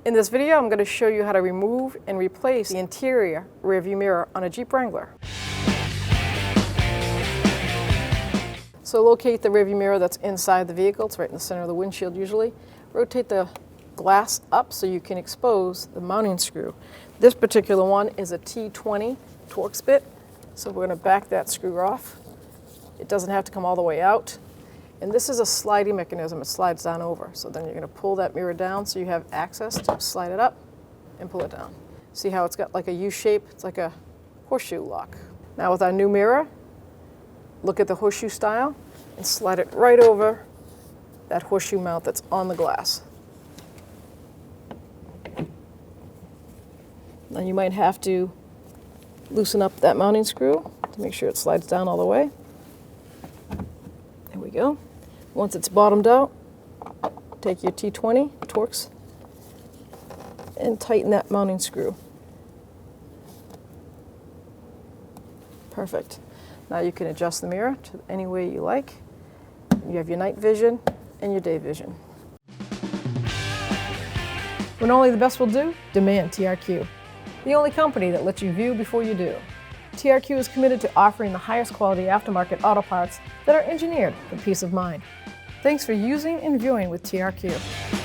In this video, I'm going to show you how to remove and replace the interior rearview mirror on a Jeep Wrangler. So locate the rearview mirror that's inside the vehicle. It's right in the center of the windshield usually. Rotate the glass up so you can expose the mounting screw. This particular one is a T20 Torx bit, so we're going to back that screw off. It doesn't have to come all the way out. And this is a sliding mechanism. It slides down over. So then you're going to pull that mirror down so you have access to slide it up and pull it down. See how it's got like a U shape? It's like a horseshoe lock. Now with our new mirror, look at the horseshoe style and slide it right over that horseshoe mount that's on the glass. Now you might have to loosen up that mounting screw to make sure it slides down all the way. There we go. Once it's bottomed out, take your T20 Torx and tighten that mounting screw. Perfect. Now you can adjust the mirror to any way you like. You have your night vision and your day vision. When only the best will do, demand TRQ. The only company that lets you view before you do. TRQ is committed to offering the highest quality aftermarket auto parts that are engineered for peace of mind. Thanks for using and viewing with TRQ.